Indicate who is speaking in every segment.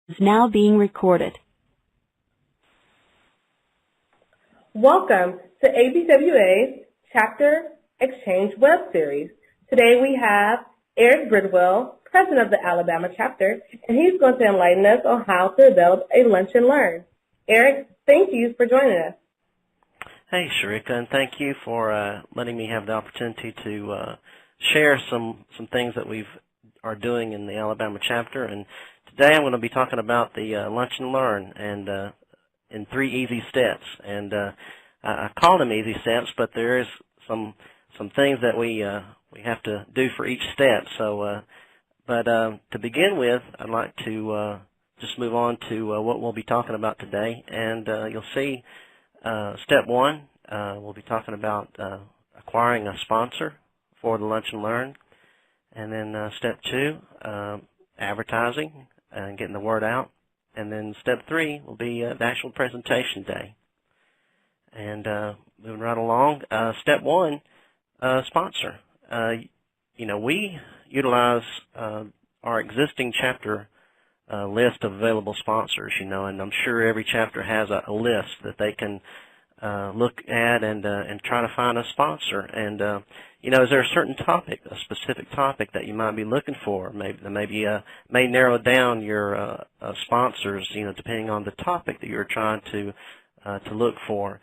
Speaker 1: is now being recorded.
Speaker 2: Welcome to ABWA's Chapter Exchange Web Series. Today we have Eric Bridwell, president of the Alabama chapter, and he's going to enlighten us on how to develop a lunch and learn. Eric, thank you for joining us.
Speaker 3: Hey, Sharika, and thank you for letting me have the opportunity to share some things that we are doing in the Alabama chapter. And today I'm going to be talking about the lunch and learn and in 3 easy steps. And I call them easy steps, but there is some things that we have to do for each step. So, to begin with, I'd like to just move on to what we'll be talking about today. And you'll see step 1, we'll be talking about acquiring a sponsor for the lunch and learn. And then step 2, advertising and getting the word out. And then step 3 will be the actual presentation day. And moving right along, step 1, sponsor. We utilize our existing chapter list of available sponsors, and I'm sure every chapter has a list that they can look at and try to find a sponsor. And is there a certain topic, a specific topic that you might be looking for? Maybe may narrow down your sponsors, depending on the topic that you're trying to look for.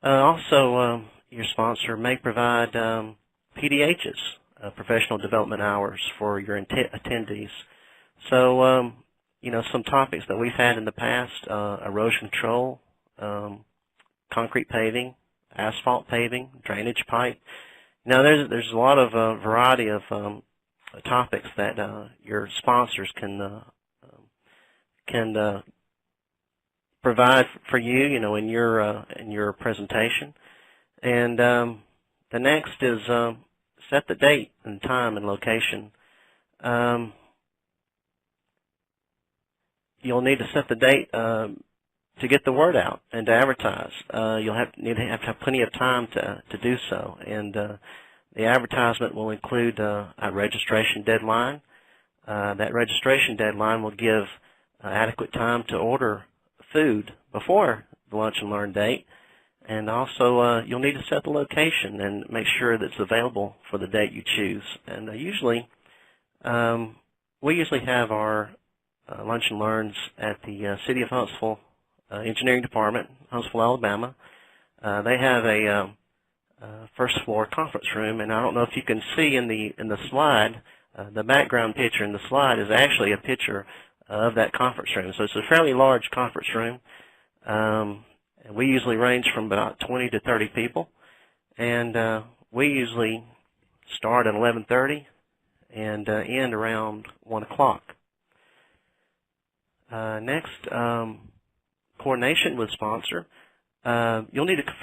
Speaker 3: Also, your sponsor may provide PDHs, professional development hours, for your attendees. So, some topics that we've had in the past: erosion control, concrete paving, asphalt paving, drainage pipe. There's a lot of variety of topics that your sponsors can provide for you, in your presentation. And the next is set the date and time and location. You'll need to set the date to get the word out and to advertise. You'll need to have plenty of time to do so. And the advertisement will include a registration deadline. That registration deadline will give adequate time to order food before the lunch and learn date. And also, you'll need to set the location and make sure that it's available for the date you choose. And we usually have our lunch and learns at the City of Huntsville Engineering Department, Huntsville, Alabama. They have a first floor conference room, and I don't know if you can see in the slide, the background picture in the slide is actually a picture of that conference room. So it's a fairly large conference room. We usually range from about 20 to 30 people, and we usually start at 11:30 and end around 1 o'clock. Next, coordination with sponsor. You'll need to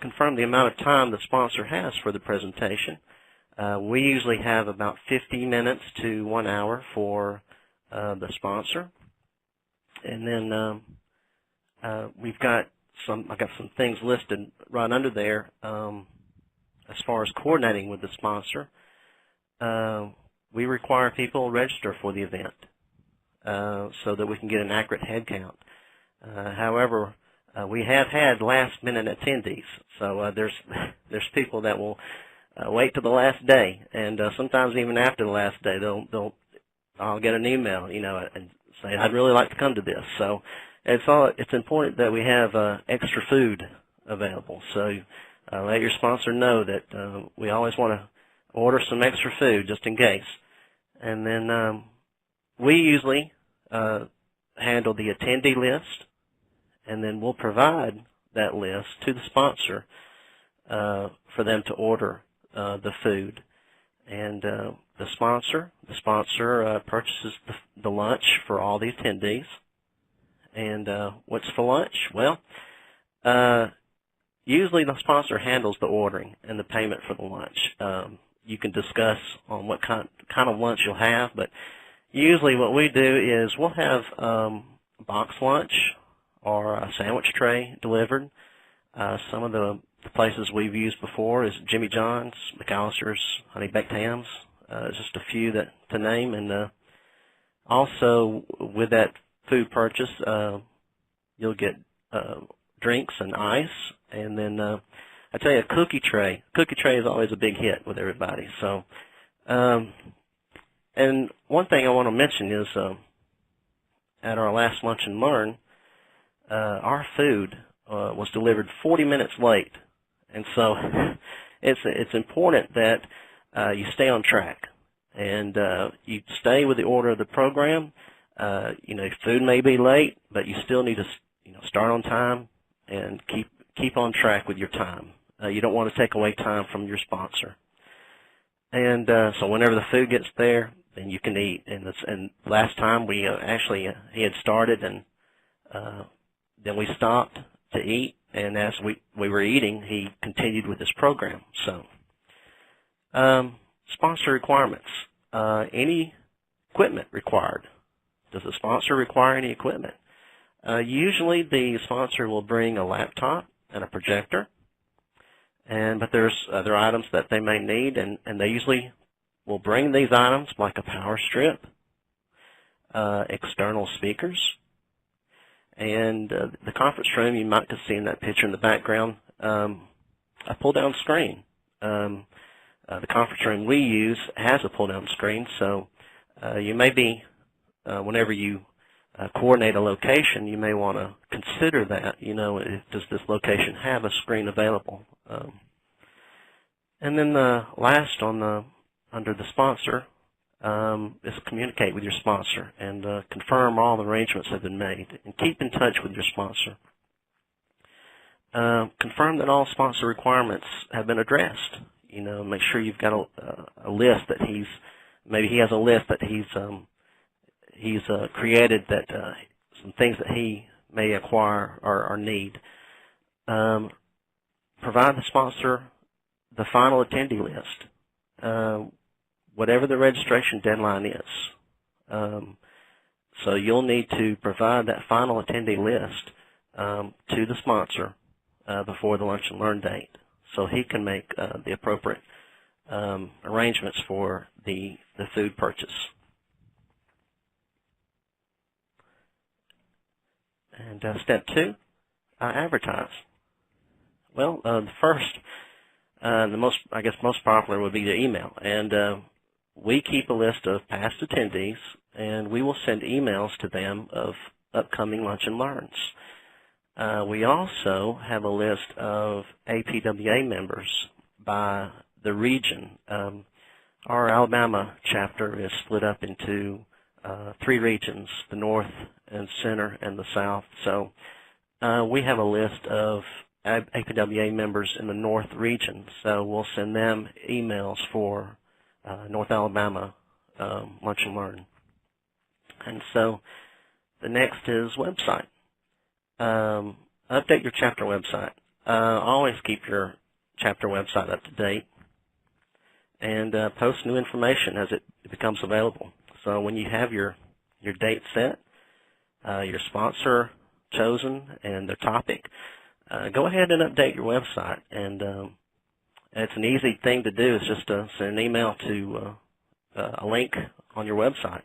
Speaker 3: confirm the amount of time the sponsor has for the presentation. We usually have about 50 minutes to 1 hour for the sponsor. And then I've got some things listed right under there as far as coordinating with the sponsor. We require people register for the event so that we can get an accurate head count. However, we have had last-minute attendees, so there's people that will wait to the last day, and sometimes even after the last day, I'll get an email, and say, I'd really like to come to this. So it's important that we have extra food available. So let your sponsor know that we always want to order some extra food just in case. And then we usually handle the attendee list, and then we'll provide that list to the sponsor for them to order the food. And the sponsor purchases the lunch for all the attendees. And what's for lunch? Well, usually the sponsor handles the ordering and the payment for the lunch. You can discuss on what kind of lunch you'll have, but usually what we do is we'll have box lunch or a sandwich tray delivered. Some of the places we've used before is Jimmy John's, McAllister's, Honey Baked Hams, just a few to name. And also with that food purchase, you'll get drinks and ice, and then I tell you, a cookie tray. Cookie tray is always a big hit with everybody. So, and one thing I want to mention is at our last Lunch and Learn, our food was delivered 40 minutes late, and so it's important that you stay on track and you stay with the order of the program. Food may be late, but you still need to start on time and keep on track with your time. You don't want to take away time from your sponsor. And so whenever the food gets there, then you can eat. And last time we he had started, and then we stopped to eat. And as we were eating, he continued with his program. So sponsor requirements. Any equipment required. Does the sponsor require any equipment? Usually the sponsor will bring a laptop and a projector, but there's other items that they may need, and they usually will bring these items like a power strip, external speakers, and the conference room, you might have seen that picture in the background, a pull-down screen. The conference room we use has a pull-down screen, so you may be, whenever you coordinate a location, you may want to consider that, does this location have a screen available? And then the last under the sponsor is communicate with your sponsor and confirm all the arrangements have been made, and keep in touch with your sponsor. Confirm that all sponsor requirements have been addressed. Make sure you've got a list that maybe he has a list that he's created, that some things that he may acquire or need. Provide the sponsor the final attendee list, whatever the registration deadline is. So you'll need to provide that final attendee list to the sponsor before the Lunch and Learn date, so he can make the appropriate arrangements for the food purchase. And step 2, advertise. Well, the first, the most popular would be the email, and we keep a list of past attendees, and we will send emails to them of upcoming Lunch and Learns. We also have a list of APWA members by the region. Our Alabama chapter is split up into 3 regions: the North and Center and the South. So we have a list of APWA members in the North region, so we'll send them emails for North Alabama Lunch and Learn. And so the next is website. Update your chapter website. Always keep your chapter website up to date, and post new information as it becomes available. So when you have your date set, your sponsor chosen, and their topic, go ahead and update your website. And it's an easy thing to do. It's just to send an email to a link on your website.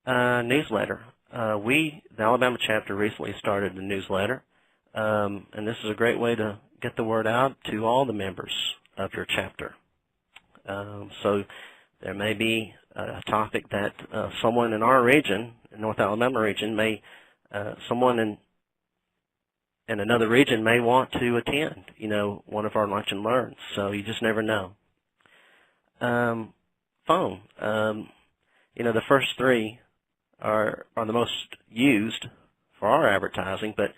Speaker 3: Newsletter. The Alabama chapter recently started a newsletter, and this is a great way to get the word out to all the members of your chapter. So there may be a topic that someone in our region, the North Alabama region, someone in another region may want to attend, one of our Lunch and Learns. So you just never know. Phone. The first 3 are the most used for our advertising, but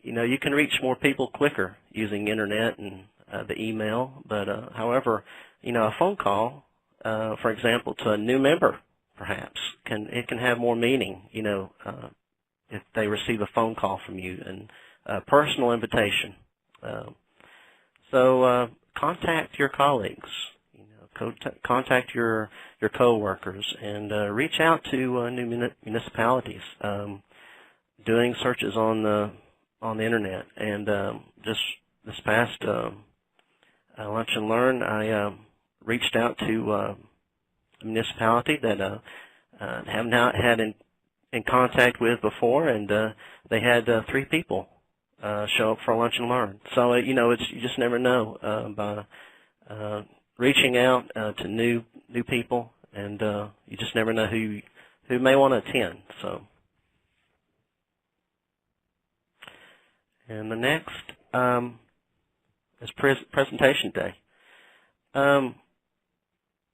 Speaker 3: you can reach more people quicker using internet and the email. But however, a phone call, for example, to a new member, perhaps it can have more meaning, if they receive a phone call from you, and a personal invitation. So contact your colleagues, contact your coworkers, and reach out to new municipalities, doing searches on the internet. And just this past Lunch and Learn, I reached out to a municipality that have not had in contact with before, and they had 3 people show up for lunch and learn. So you know, you just never know by reaching out to new people, and you just never know who may want to attend. So, and the next is presentation day.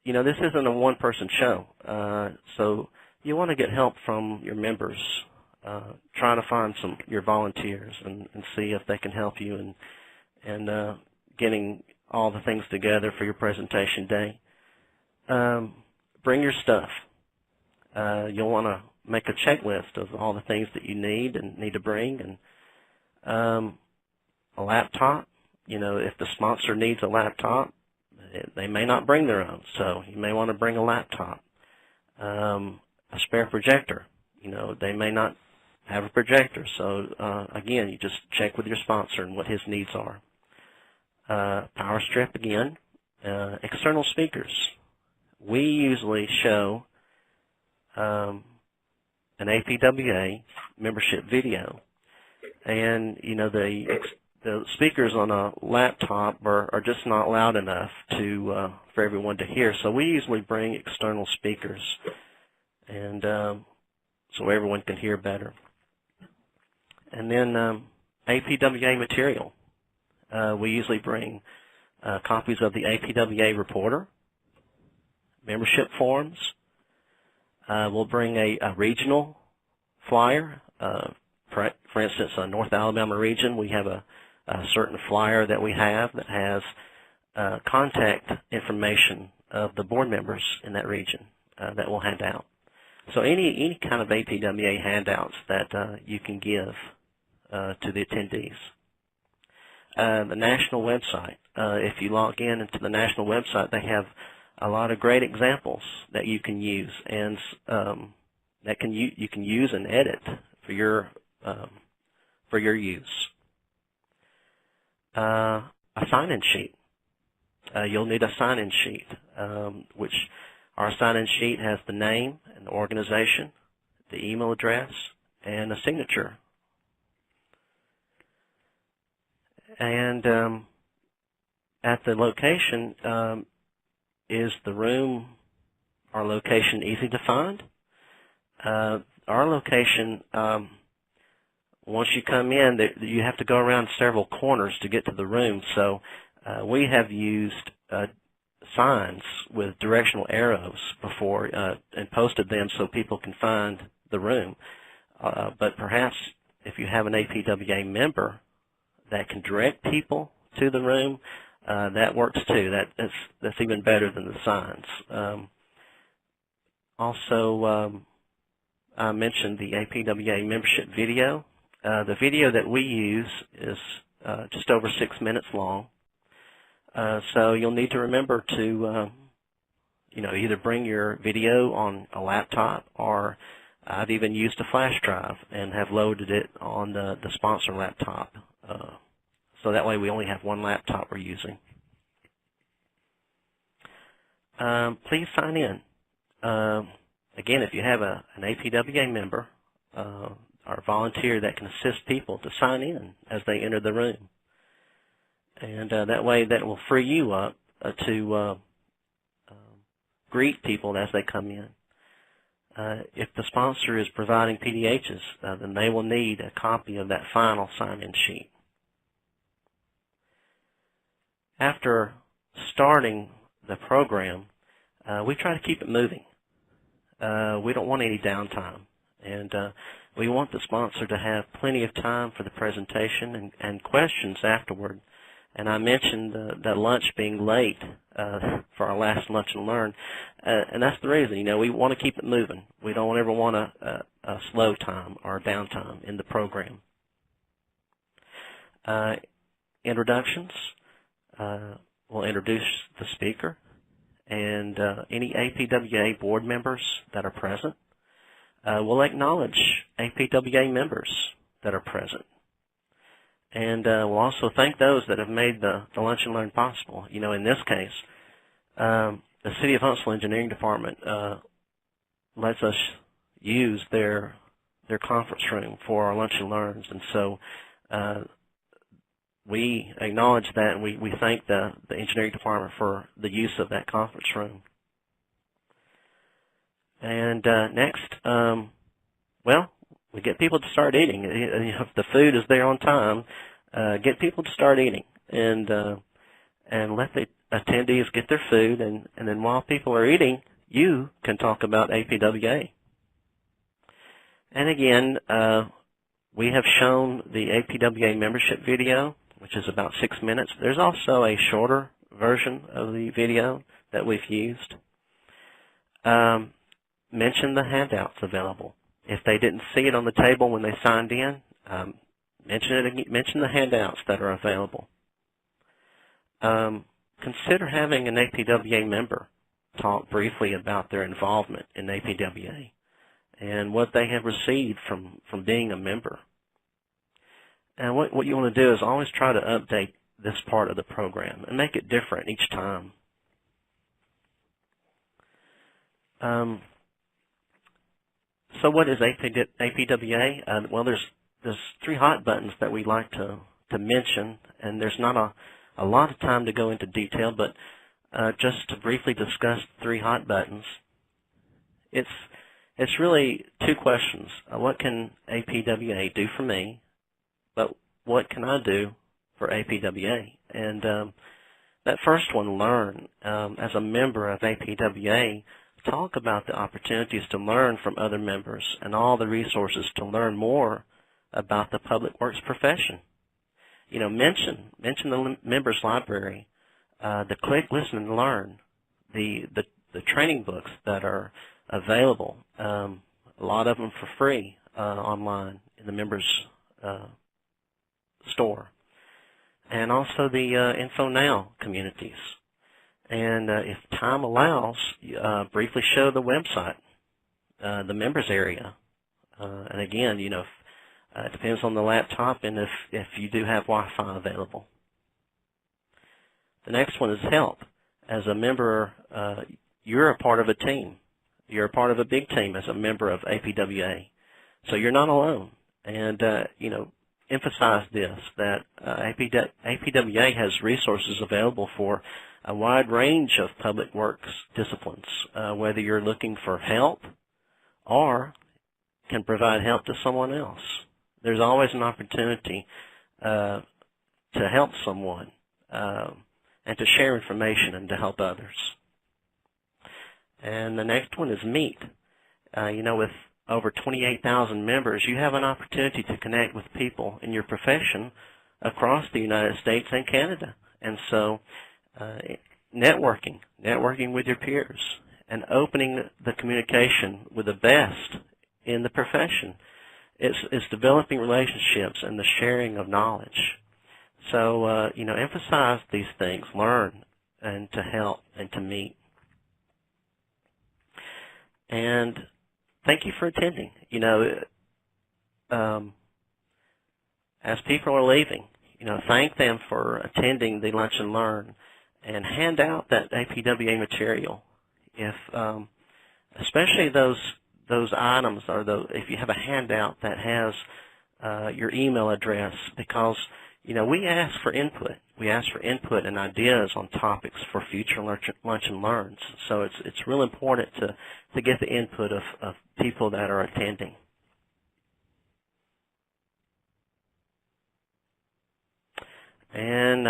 Speaker 3: You know, this isn't a one-person show, so you want to get help from your members. Try to find your volunteers and see if they can help you in getting all the things together for your presentation day. Bring your stuff. You'll want to make a checklist of all the things that you need to bring, and a laptop. You know, if the sponsor needs a laptop, they may not bring their own, so you may want to bring a laptop. A spare projector. You know, they may not have a projector, so again, you just check with your sponsor and what his needs are. Power strip again. External speakers. We usually show an APWA membership video, and you know, the speakers on a laptop are just not loud enough for everyone to hear. So we usually bring external speakers, and so everyone can hear better. And then APWA material. We usually bring copies of the APWA reporter, membership forms. We'll bring a regional flyer. For instance, North Alabama region, we have a certain flyer that we have that has contact information of the board members in that region that we'll hand out. So any kind of APWA handouts that you can give to the attendees. The national website. If you log into the national website, they have a lot of great examples that you can use, and that you can use and edit for your use. A sign-in sheet. You'll need a sign-in sheet, which our sign-in sheet has the name and the organization, the email address, and a signature. And at the location, is the room, our location, easy to find? Our location, once you come in, you have to go around several corners to get to the room. So we have used signs with directional arrows before and posted them so people can find the room. But perhaps if you have an APWA member that can direct people to the room, that works too. That's even better than the signs. Also, I mentioned the APWA membership video. The video that we use is just over 6 minutes long. So you'll need to remember to, either bring your video on a laptop, or I've even used a flash drive and have loaded it on the sponsor laptop. So that way we only have one laptop we're using. Please sign in. Again, if you have an APWA member or volunteer that can assist people to sign in as they enter the room. And that way that will free you up to greet people as they come in. If the sponsor is providing PDHs, then they will need a copy of that final sign-in sheet. After starting the program, we try to keep it moving. We don't want any downtime, and we want the sponsor to have plenty of time for the presentation and questions afterward. And I mentioned that lunch being late for our last lunch and learn, and that's the reason. We want to keep it moving. We don't ever want a slow time or a downtime in the program. Introductions. We'll introduce the speaker and any APWA board members that are present. We'll acknowledge APWA members that are present. And we'll also thank those that have made the Lunch and Learn possible. In this case, the City of Huntsville Engineering Department lets us use their their conference room for our Lunch and Learns. And so we acknowledge that, and we thank the engineering department for the use of that conference room. And next, well, we get people to start eating. If the food is there on time, get people to start eating, and let the attendees get their food, and then while people are eating, you can talk about APWA. And again, we have shown the APWA membership video, which is about 6 minutes. There's also a shorter version of the video that we've used. Mention the handouts available. If they didn't see it on the table when they signed in, mention the handouts that are available. Consider having an APWA member talk briefly about their involvement in APWA and what they have received from being a member. And what you want to do is always try to update this part of the program and make it different each time. So what is APWA? Well, there's 3 hot buttons that we like to mention, and there's not a lot of time to go into detail, but just to briefly discuss 3 hot buttons. It's really 2 questions. What can APWA do for me? But what can I do for APWA? And that first one, learn. As a member of APWA, talk about the opportunities to learn from other members and all the resources to learn more about the public works profession. You know, mention the members library, the Click, Listen, and Learn, the training books that are available, a lot of them for free online in the members store, and also the Info Now communities. And if time allows, briefly show the website, the members area. And again, you know, it depends on the laptop and if you do have Wi-Fi available. The next one is help. As a member, you're a part of a team. You're a part of a big team as a member of APWA. So you're not alone. And, you know, emphasize this, that APWA has resources available for a wide range of public works disciplines, whether you're looking for help or can provide help to someone else. There's always an opportunity to help someone and to share information and to help others. And the next one is meet. You know, with over 28,000 members, you have an opportunity to connect with people in your profession across the United States and Canada. And so networking with your peers, and opening the communication with the best in the profession. It's developing relationships and the sharing of knowledge. So, you know, emphasize these things, learn, and to help, and to meet. And thank you for attending. You know, as people are leaving, you know, thank them for attending the Lunch and Learn, and hand out that APWA material. If, especially those items, or if you have a handout that has your email address, because, you know, we ask for input. We ask for input and ideas on topics for future Lunch and Learns. So it's real important to get the input of people that are attending. And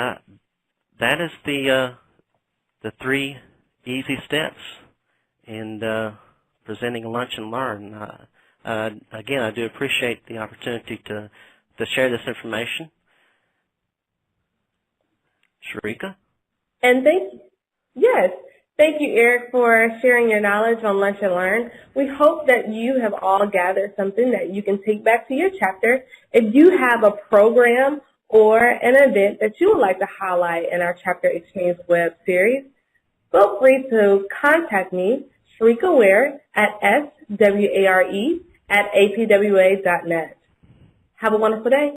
Speaker 3: that is the 3 easy steps in presenting a Lunch and Learn. Again, I do appreciate the opportunity to share this information. Sharika?
Speaker 2: And thank you, Eric, for sharing your knowledge on Lunch and Learn. We hope that you have all gathered something that you can take back to your chapter. If you have a program or an event that you would like to highlight in our Chapter Exchange web series, feel free to contact me, Sharika Ware, at sware@apwa.net. Have a wonderful day.